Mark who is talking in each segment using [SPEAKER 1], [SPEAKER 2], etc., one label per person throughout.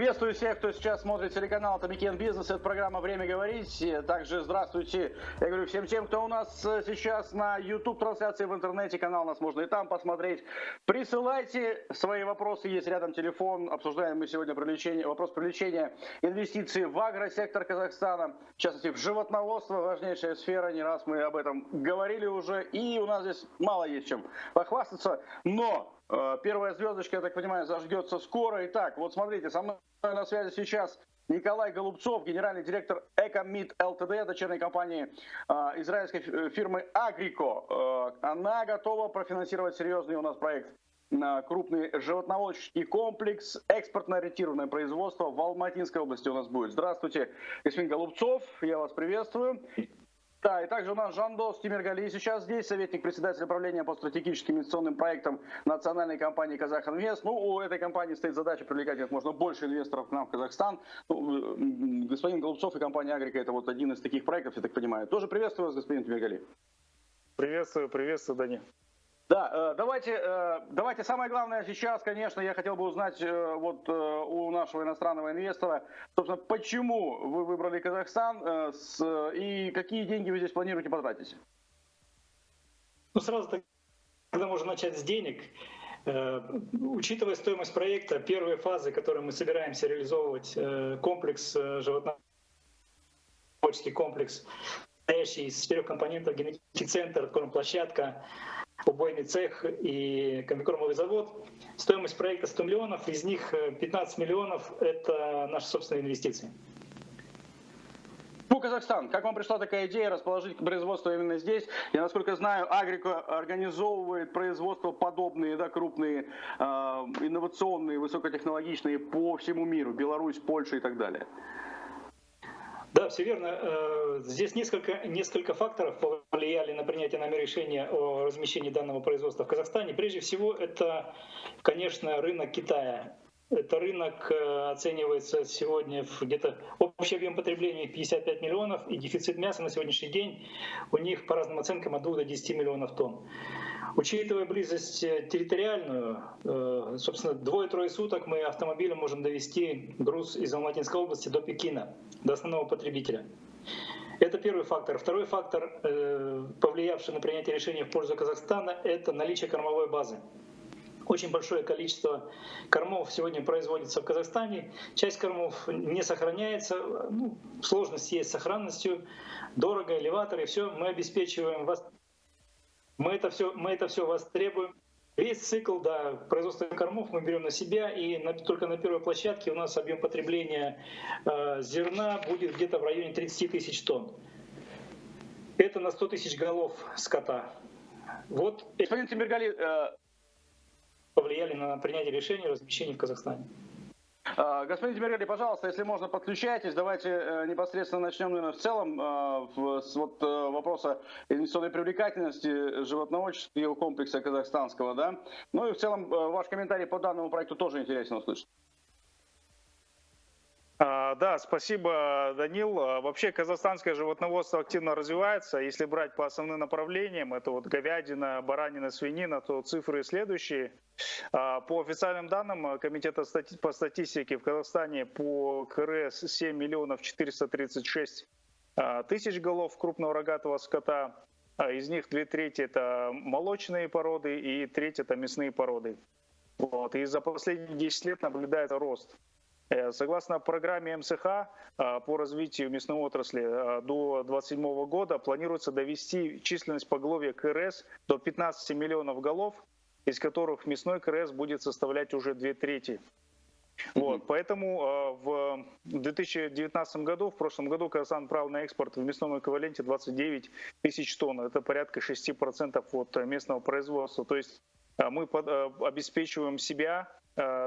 [SPEAKER 1] Приветствую всех, кто сейчас смотрит телеканал Атамикен Бизнес. Это программа «Время говорить». Также здравствуйте, я говорю всем тем, кто у нас сейчас на YouTube-трансляции в интернете. Канал у нас можно и там посмотреть. Присылайте свои вопросы, есть рядом телефон. Обсуждаем мы сегодня вопрос привлечения инвестиций в агросектор Казахстана. В частности, в животноводство, важнейшая сфера. Не раз мы об этом говорили уже. И у нас здесь мало есть чем похвастаться. Но первая звездочка, я так понимаю, зажгется скоро. Итак, вот смотрите, со мной на связи сейчас Николай Голубцов, генеральный директор Экомит ЛТД, дочерней компании израильской фирмы Агрико. Она готова профинансировать серьезный у нас проект. Крупный животноводческий комплекс, экспортно-ориентированное производство в Алматинской области у нас будет. Здравствуйте, господин Голубцов, я вас приветствую. Да, и также у нас Жандос Тимиргали сейчас здесь, советник председателя правления по стратегическим инвестиционным проектам национальной компании «Казахинвест». Ну, у этой компании стоит задача привлекать как можно больше инвесторов к нам в Казахстан. Ну, господин Голубцов и компания «Агрика» — это вот один из таких проектов, я так понимаю. Тоже приветствую вас, господин Тимиргали.
[SPEAKER 2] Приветствую, Даня.
[SPEAKER 1] Да, давайте самое главное сейчас, конечно, я хотел бы узнать вот у нашего иностранного инвестора, собственно, почему вы выбрали Казахстан и какие деньги вы здесь планируете потратить?
[SPEAKER 3] Ну, сразу тогда можно начать с денег. Учитывая стоимость проекта, первые фазы, которые мы собираемся реализовывать, комплекс, животноводческий комплекс, состоящий из 4 компонентов: генетический центр, кормплощадка, убойный цех и комбикормовый завод. Стоимость проекта 100 миллионов, из них 15 миллионов — это наши собственные инвестиции.
[SPEAKER 1] Ну, Казахстан, как вам пришла такая идея расположить производство именно здесь? Я, насколько знаю, Агрико организовывает производство подобные, да, крупные, инновационные, высокотехнологичные по всему миру: Беларусь, Польша и так далее.
[SPEAKER 3] Да, все верно. Здесь несколько факторов повлияли на принятие нами решения о размещении данного производства в Казахстане. Прежде всего, это, конечно, рынок Китая. Это рынок оценивается сегодня в где-то общий объем потребления 55 миллионов, и дефицит мяса на сегодняшний день у них по разным оценкам от 2 до 10 миллионов тонн. Учитывая близость территориальную, собственно, 2-3 суток мы автомобилем можем довести груз из Алматинской области до Пекина, до основного потребителя. Это первый фактор. Второй фактор, повлиявший на принятие решения в пользу Казахстана, это наличие кормовой базы. Очень большое количество кормов сегодня производится в Казахстане. Часть кормов не сохраняется. Ну, сложность есть с сохранностью, дорого, элеваторы, все. Мы обеспечиваем вас. Мы это все востребуем. Весь цикл, да, производства кормов мы берем на себя, и только на первой площадке у нас объем потребления зерна будет где-то в районе 30 тысяч тонн. Это на 100 тысяч голов скота. Вот.
[SPEAKER 1] Господин Тимиргали,
[SPEAKER 3] повлияли на принятие решения о размещении в Казахстане.
[SPEAKER 1] Господин Тимиргали, пожалуйста, если можно, подключайтесь. Давайте непосредственно начнем, наверное, в целом с вопроса инвестиционной привлекательности животноводческого комплекса казахстанского, да? Ну и в целом ваш комментарий по данному проекту тоже интересно услышать.
[SPEAKER 2] Да, спасибо, Данил. Вообще казахстанское животноводство активно развивается. Если брать по основным направлениям, это вот говядина, баранина, свинина, то цифры следующие. По официальным данным Комитета по статистике в Казахстане по КРС 7 миллионов 436 тысяч голов крупного рогатого скота. Из них 2/3 это молочные породы и 1/3 это мясные породы. Вот. И за последние 10 лет наблюдается рост. Согласно программе МСХ по развитию мясной отрасли до 2027 года планируется довести численность поголовья КРС до 15 миллионов голов, из которых мясной КРС будет составлять уже 2/3. Вот, поэтому в 2019 году, в прошлом году, Казахстан брал на экспорт в мясном эквиваленте 29 тысяч тонн. Это порядка 6% от местного производства. То есть мы обеспечиваем себя,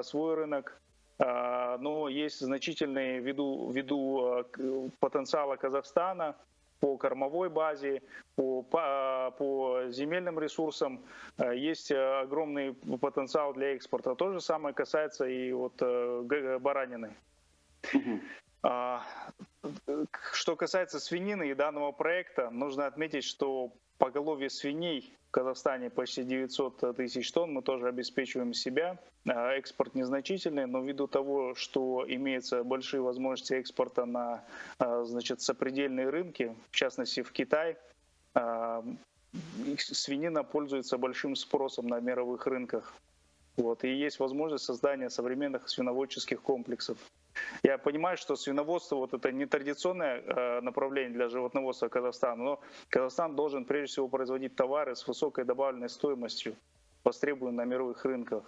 [SPEAKER 2] свой рынок, но есть значительные ввиду потенциала Казахстана по кормовой базе, по земельным ресурсам, есть огромный потенциал для экспорта. То же самое касается и вот баранины. Что касается свинины и данного проекта, нужно отметить, что поголовье свиней в Казахстане почти 900 тысяч тонн. Мы тоже обеспечиваем себя. Экспорт незначительный, но ввиду того, что имеются большие возможности экспорта на, значит, сопредельные рынки, в частности в Китай, свинина пользуется большим спросом на мировых рынках. Вот, и есть возможность создания современных свиноводческих комплексов. Я понимаю, что свиноводство вот это не традиционное направление для животноводства Казахстана, но Казахстан должен прежде всего производить товары с высокой добавленной стоимостью, востребованные на мировых рынках.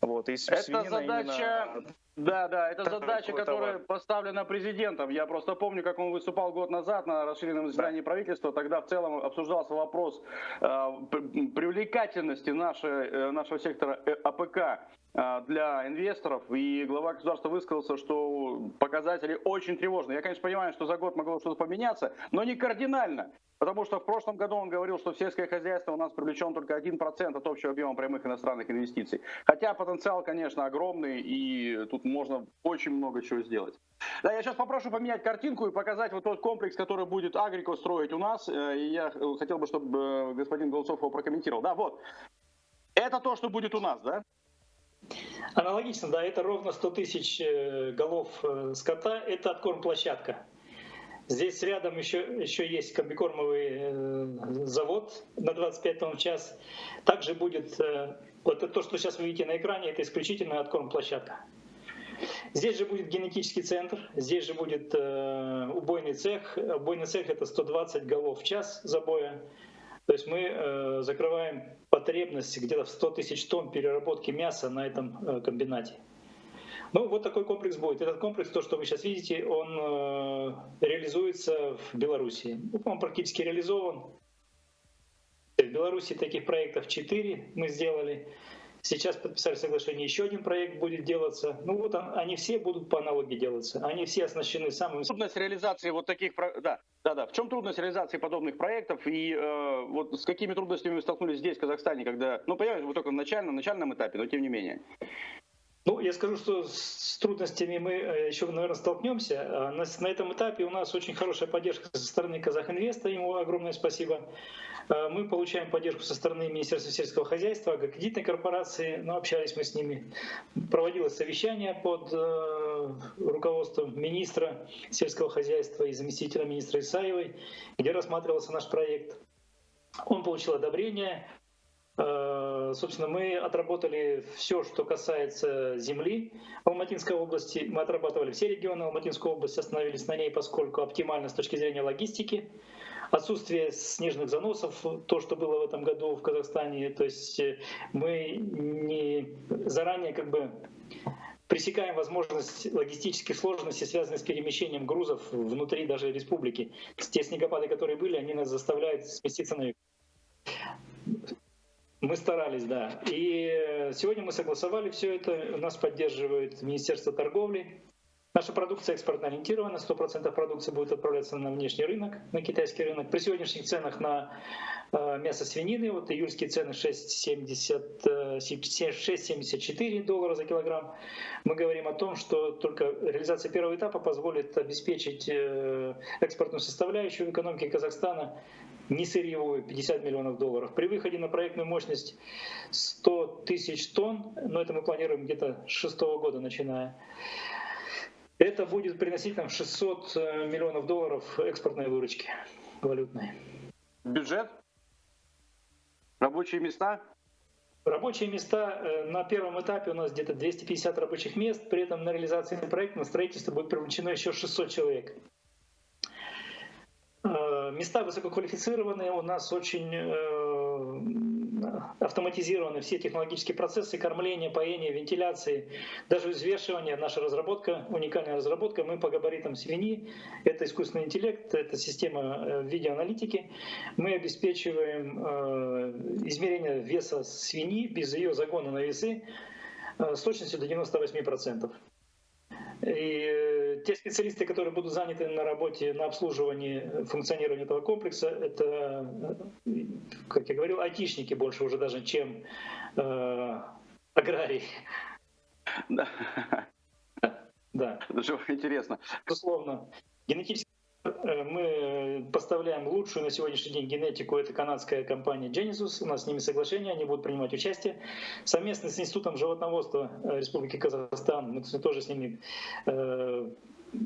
[SPEAKER 2] Вот, и
[SPEAKER 1] это задача, это задача, которая поставлена президентом. Я просто помню, как он выступал год назад на расширенном заседании правительства. Тогда в целом обсуждался вопрос привлекательности нашего сектора АПК для инвесторов, и глава государства высказался, что показатели очень тревожные. Я, конечно, понимаю, что за год могло что-то поменяться, но не кардинально, потому что в прошлом году он говорил, что в сельское хозяйство у нас привлечен только 1% от общего объема прямых иностранных инвестиций. Хотя потенциал, конечно, огромный, и тут можно очень много чего сделать. Да, я сейчас попрошу поменять картинку и показать вот тот комплекс, который будет Агрико строить у нас. И я хотел бы, чтобы господин Голцов его прокомментировал. Да, вот. Это то, что будет у нас, да?
[SPEAKER 3] Аналогично, да, это ровно 100 тысяч голов скота, это откормплощадка. Здесь рядом еще есть комбикормовый завод на 25 тонн в час. Также будет, вот то, что сейчас вы видите на экране, это исключительно откормплощадка. Здесь же будет генетический центр, здесь же будет убойный цех. Убойный цех — это 120 голов в час забоя. То есть мы закрываем потребность где-то в 100 тысяч тонн переработки мяса на этом комбинате. Ну, вот такой комплекс будет. Этот комплекс, то, что вы сейчас видите, он реализуется в Беларуси. Он практически реализован. В Беларуси таких проектов 4 мы сделали. Сейчас подписали соглашение, еще один проект будет делаться. Ну вот они все будут по аналогии делаться. Они все оснащены самым...
[SPEAKER 1] Трудность реализации вот таких... Да. В чем трудность реализации подобных проектов и вот с какими трудностями вы столкнулись здесь, в Казахстане, когда... Ну, понимаете, вы только на начальном этапе, но тем не менее.
[SPEAKER 3] Ну, я скажу, что с трудностями мы еще, наверное, столкнемся. На этом этапе у нас очень хорошая поддержка со стороны Казахинвеста, ему огромное спасибо. Мы получаем поддержку со стороны Министерства сельского хозяйства, кредитной корпорации, ну, общались мы с ними. Проводилось совещание под руководством министра сельского хозяйства и заместителя министра Исаевой, где рассматривался наш проект. Он получил одобрение. Собственно, мы отработали все, что касается земли в Алматинской области. Мы отрабатывали все регионы Алматинской области, остановились на ней, поскольку оптимально с точки зрения логистики. Отсутствие снежных заносов, то, что было в этом году в Казахстане, то есть мы не заранее пресекаем возможность логистических сложностей, связанных с перемещением грузов внутри даже республики. Те снегопады, которые были, они нас заставляют сместиться на юг. Мы старались, да. И сегодня мы согласовали все это. Нас поддерживает Министерство торговли. Наша продукция экспортно ориентирована. 100% продукции будет отправляться на внешний рынок, на китайский рынок. При сегодняшних ценах на мясо свинины, вот июльские цены $6,74 за килограмм. Мы говорим о том, что только реализация первого этапа позволит обеспечить экспортную составляющую в экономике Казахстана, не сырьевую, $50 миллионов. При выходе на проектную мощность 100 тысяч тонн, но это мы планируем где-то с 2006 года начиная, это будет приносить нам $600 миллионов экспортной выручки валютной.
[SPEAKER 1] Бюджет? Рабочие места?
[SPEAKER 3] Рабочие места на первом этапе у нас где-то 250 рабочих мест, при этом на реализации проекта, на строительство будет привлечено еще 600 человек. Места высококвалифицированные, у нас очень автоматизированы все технологические процессы кормления, поения, вентиляции, даже взвешивания. Наша разработка, уникальная разработка, мы по габаритам свиньи, это искусственный интеллект, это система видеоаналитики. Мы обеспечиваем измерение веса свиньи без ее загона на весы с точностью до 98%. И те специалисты, которые будут заняты на работе, на обслуживании, функционировании этого комплекса, это, как я говорил, айтишники больше уже даже, чем аграрии.
[SPEAKER 1] Да.
[SPEAKER 3] Да.
[SPEAKER 1] Это же интересно.
[SPEAKER 3] Безусловно. Генетически мы поставляем лучшую на сегодняшний день генетику, это канадская компания Genesis, у нас с ними соглашение, они будут принимать участие. Совместно с Институтом животноводства Республики Казахстан мы тоже с ними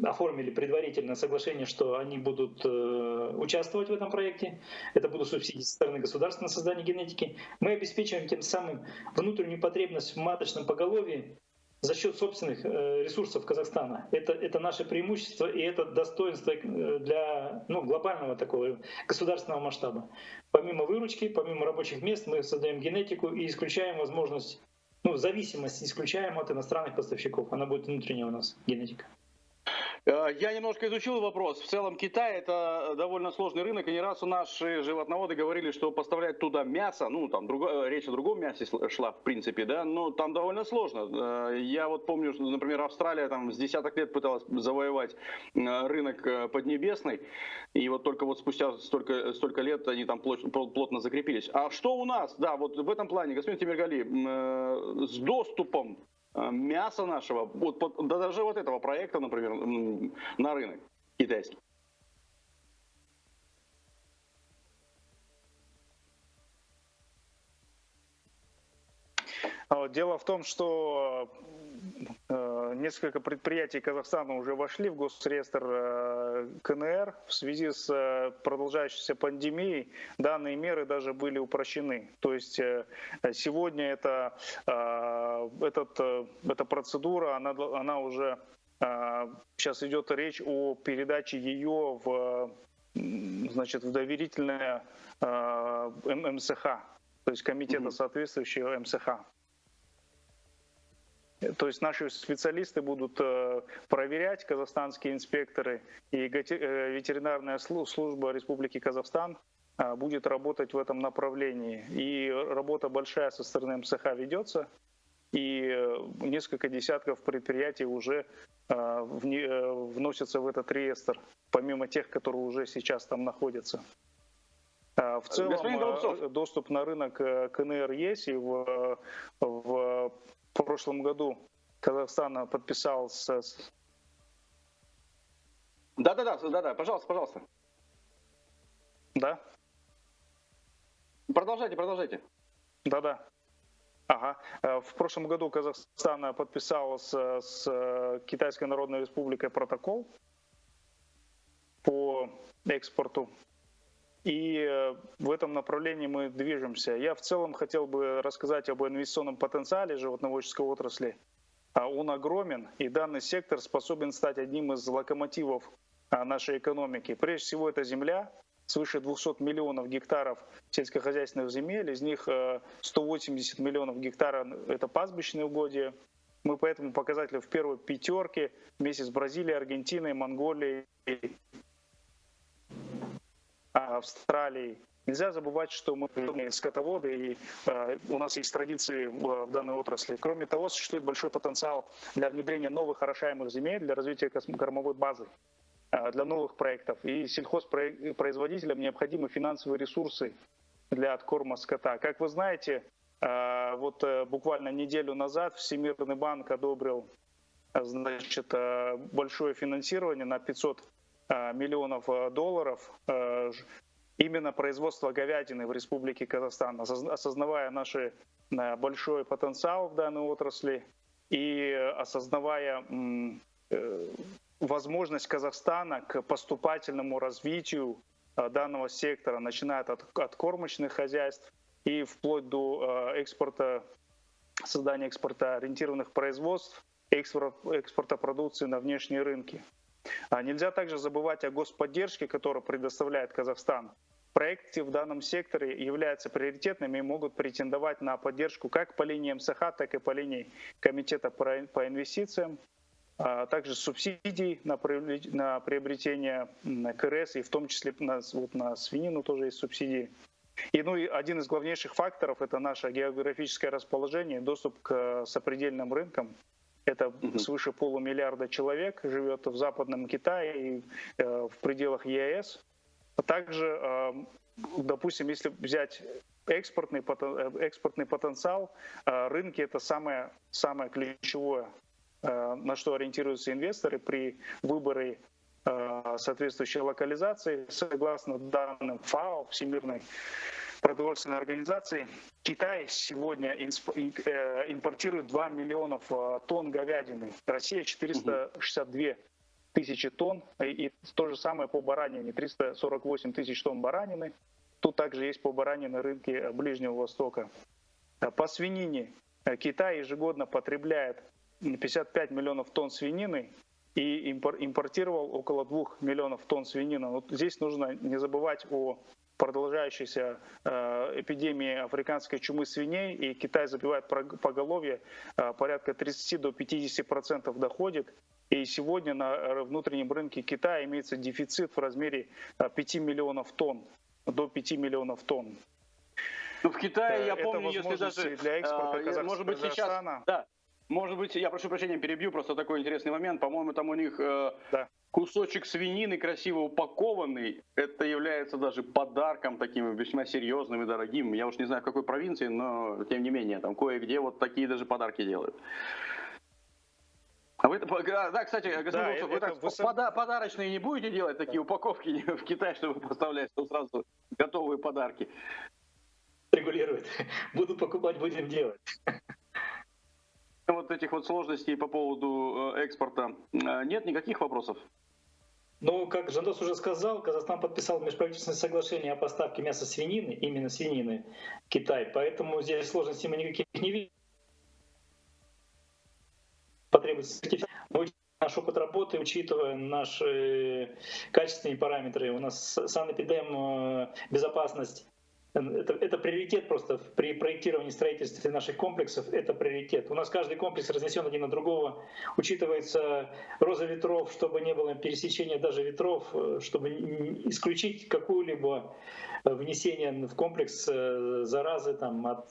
[SPEAKER 3] оформили предварительно соглашение, что они будут участвовать в этом проекте. Это будут субсидии со стороны государства на создание генетики. Мы обеспечиваем тем самым внутреннюю потребность в маточном поголовье за счет собственных ресурсов Казахстана. Это наше преимущество и это достоинство для глобального такого государственного масштаба. Помимо выручки, помимо рабочих мест мы создаем генетику и исключаем возможность, зависимость исключаем от иностранных поставщиков. Она будет внутренняя у нас генетика.
[SPEAKER 1] Я немножко изучил вопрос. В целом Китай это довольно сложный рынок, и не раз наши животноводы говорили, что поставлять туда мясо, речь о другом мясе шла в принципе, да, но там довольно сложно. Я вот помню, что, например, Австралия там с десяток лет пыталась завоевать рынок Поднебесный, и вот только вот спустя столько лет они там плотно закрепились. А что у нас, да, вот в этом плане, господин Темиргали, с доступом мяса нашего, даже вот этого проекта, например, на рынок китайский?
[SPEAKER 2] Дело в том, что несколько предприятий Казахстана уже вошли в госреестр КНР. В связи с продолжающейся пандемией данные меры даже были упрощены. То есть сегодня эта процедура, она уже, сейчас идет речь о передаче ее в доверительное МСХ, то есть комитета соответствующего МСХ. То есть наши специалисты будут проверять, казахстанские инспекторы, и ветеринарная служба Республики Казахстан будет работать в этом направлении. И работа большая со стороны МСХ ведется, и несколько десятков предприятий уже вносятся в этот реестр, помимо тех, которые уже сейчас там находятся. В целом доступ на рынок КНР есть, и в прошлом году Казахстан подписал
[SPEAKER 1] Да, пожалуйста.
[SPEAKER 2] Да?
[SPEAKER 1] Продолжайте.
[SPEAKER 2] Да. Ага. В прошлом году Казахстан подписал с Китайской Народной Республикой протокол по экспорту. И в этом направлении мы движемся. Я в целом хотел бы рассказать об инвестиционном потенциале животноводческой отрасли. Он огромен, и данный сектор способен стать одним из локомотивов нашей экономики. Прежде всего, это земля, свыше 200 миллионов гектаров сельскохозяйственных земель, из них 180 миллионов гектаров – это пастбищные угодья. Мы по этому показателю в первой пятерке вместе с Бразилией, Аргентиной, Монголией, Австралии. Нельзя забывать, что мы скотоводы, и у нас есть традиции в данной отрасли. Кроме того, существует большой потенциал для внедрения новых орошаемых земель, для развития кормовой базы, для новых проектов. И сельхозпроизводителям необходимы финансовые ресурсы для откорма скота. Как вы знаете, вот буквально неделю назад Всемирный банк одобрил большое финансирование на 500 миллионов долларов именно производство говядины в Республике Казахстан, осознавая наш большой потенциал в данной отрасли и осознавая возможность Казахстана к поступательному развитию данного сектора, начиная от кормочных хозяйств и вплоть до создания экспортоориентированных производств, экспорта продукции на внешние рынки. Нельзя также забывать о господдержке, которую предоставляет Казахстан. Проекты в данном секторе являются приоритетными и могут претендовать на поддержку как по линии МСХ, так и по линии Комитета по инвестициям, также субсидий на приобретение КРС, и в том числе на свинину тоже есть субсидии. И один из главнейших факторов – это наше географическое расположение, доступ к сопредельным рынкам. Это свыше полумиллиарда человек живет в Западном Китае и в пределах ЕАЭС. Также, допустим, если взять экспортный потенциал, рынки – это самое ключевое. на что ориентируются инвесторы при выборе соответствующей локализации. Согласно данным ФАО, Всемирной продовольственной организации, Китай сегодня импортирует 2 миллионов тонн говядины, Россия 462 тысячи тонн, и то же самое по баранине, 348 тысяч тонн баранины. Тут также есть по баранине рынки Ближнего Востока. По свинине Китай ежегодно потребляет 55 миллионов тонн свинины и импортировал около 2 миллионов тонн свинины. Вот здесь нужно не забывать о продолжающейся эпидемии африканской чумы свиней, и Китай забивает поголовье порядка 30 до 50% доходит. И сегодня на внутреннем рынке Китая имеется дефицит в размере 5 миллионов тонн, до 5 миллионов тонн.
[SPEAKER 1] Ну, в Китае, я помню, если даже...
[SPEAKER 2] для экспорта
[SPEAKER 1] может быть, сейчас... Да. Может быть, я прошу прощения, перебью, просто такой интересный момент. По-моему, там у них кусочек свинины красиво упакованный. Это является даже подарком таким весьма серьезным и дорогим. Я уж не знаю, в какой провинции, но тем не менее, там кое-где вот такие даже подарки делают. А вы, да, кстати, господин Голубцов, вы так подарочные не будете делать, такие упаковки в Китай, чтобы поставлять сразу готовые подарки?
[SPEAKER 3] Регулирует. Буду покупать, будем делать.
[SPEAKER 1] Вот этих вот сложностей по поводу экспорта нет никаких вопросов?
[SPEAKER 3] Ну, как Жандос уже сказал, Казахстан подписал межправительственное соглашение о поставке мяса свинины, именно свинины, в Китай. Поэтому здесь сложностей мы никаких не видим. Потребуется сертификат. Наш опыт работы, учитывая наши качественные параметры, у нас санэпидем, безопасность. Это приоритет просто при проектировании строительства наших комплексов, это приоритет. У нас каждый комплекс разнесен один на другого, учитывается роза ветров, чтобы не было пересечения даже ветров, чтобы исключить какую-либо внесение в комплекс заразы там,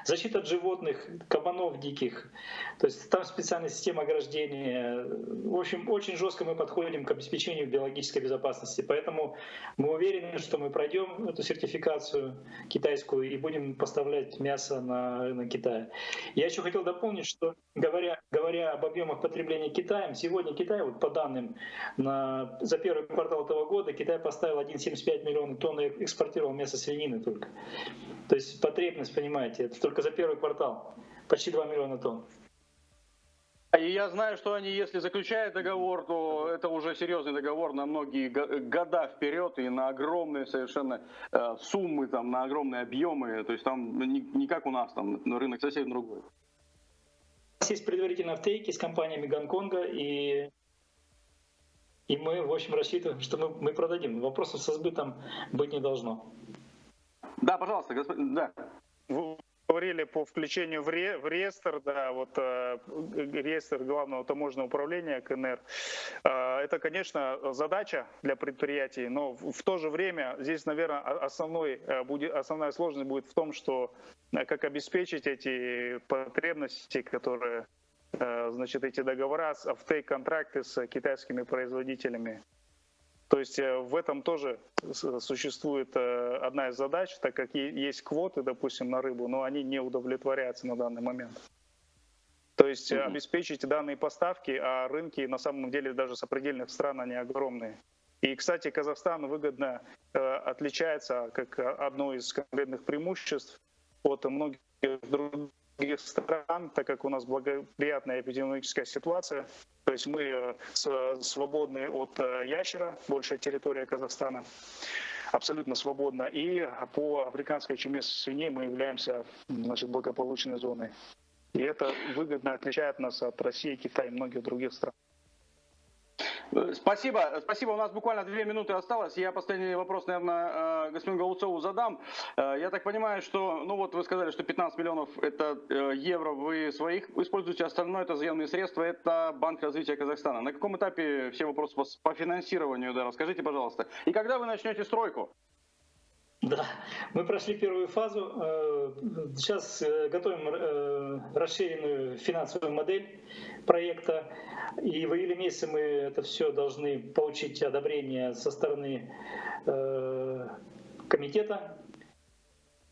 [SPEAKER 3] защита от животных, кабанов диких. То есть там специальная система ограждения. В общем, очень жестко мы подходим к обеспечению биологической безопасности. Поэтому мы уверены, что мы пройдем эту сертификацию китайскую и будем поставлять мясо на рынок Китая. Я еще хотел дополнить, что говоря об объемах потребления Китаем, сегодня Китай, вот по данным за первый квартал этого года, Китай поставил 1,75 миллиона тонн и экспортировал мясо свинины только. То есть потребность, понимаете, это только за первый квартал. Почти 2 миллиона тонн.
[SPEAKER 1] И я знаю, что они, если заключают договор, то это уже серьезный договор на многие года вперед и на огромные совершенно суммы, там, на огромные объемы. То есть там не как у нас, там рынок совсем другой. У
[SPEAKER 3] нас есть предварительные офтейки с компаниями Гонконга, и мы, в общем, рассчитываем, что мы продадим. Вопросов со сбытом быть не должно.
[SPEAKER 1] Да, пожалуйста, господин, да.
[SPEAKER 2] Вы говорили по включению в реестр, да, вот реестр Главного таможенного управления КНР. Это, конечно, задача для предприятий, но в то же время здесь, наверное, основная сложность будет в том, что как обеспечить эти потребности, которые, значит, эти договора, офтейк-контракты с китайскими производителями. То есть в этом тоже существует одна из задач, так как есть квоты, допустим, на рыбу, но они не удовлетворяются на данный момент. То есть обеспечить данные поставки, а рынки на самом деле даже сопредельных стран, они огромные. И, кстати, Казахстан выгодно отличается как одно из конкретных преимуществ от многих других стран, так как у нас благоприятная эпидемиологическая ситуация. То есть мы свободны от ящера, большая территория Казахстана, абсолютно свободна. И по африканской чуме свиней мы являемся, значит, благополучной зоной. И это выгодно отличает нас от России, Китая и многих других стран.
[SPEAKER 1] Спасибо. Спасибо. У нас буквально 2 минуты осталось. Я последний вопрос, наверное, господину Голубцову задам. Я так понимаю, что, ну вот вы сказали, что 15 миллионов это евро вы своих используете, остальное это заемные средства, это Банк развития Казахстана. На каком этапе все вопросы по финансированию, да, расскажите, пожалуйста. И когда вы начнете стройку?
[SPEAKER 3] Да, мы прошли первую фазу. Сейчас готовим расширенную финансовую модель проекта. И в июле месяце мы это все должны получить одобрение со стороны комитета.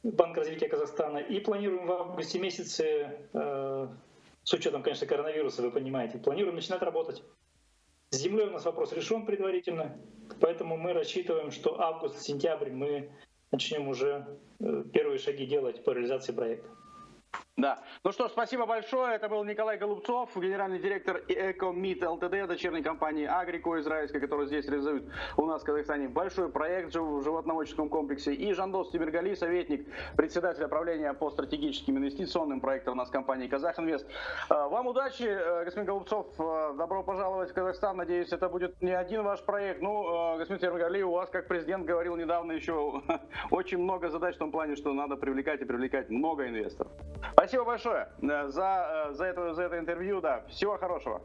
[SPEAKER 3] Банк развития Казахстана. И планируем в августе месяце, с учетом, конечно, коронавируса, вы понимаете, планируем начинать работать. С землей у нас вопрос решен предварительно, поэтому мы рассчитываем, что август-сентябрь мы начнем уже первые шаги делать по реализации проекта.
[SPEAKER 1] Да. Ну что ж, спасибо большое. Это был Николай Голубцов, генеральный директор Экомит ЛТД, дочерней компании Агрико израильской, которая здесь реализует у нас в Казахстане большой проект в животноводческом комплексе. И Жандос Тимиргали, советник председателя правления по стратегическим инвестиционным проектам у нас компании Казахинвест. Вам удачи, господин Голубцов. Добро пожаловать в Казахстан. Надеюсь, это будет не один ваш проект. Ну, господин Тимиргали, у вас, как президент говорил недавно, еще очень много задач в том плане, что надо привлекать и привлекать много инвесторов. Спасибо большое за это интервью. Да. Всего хорошего.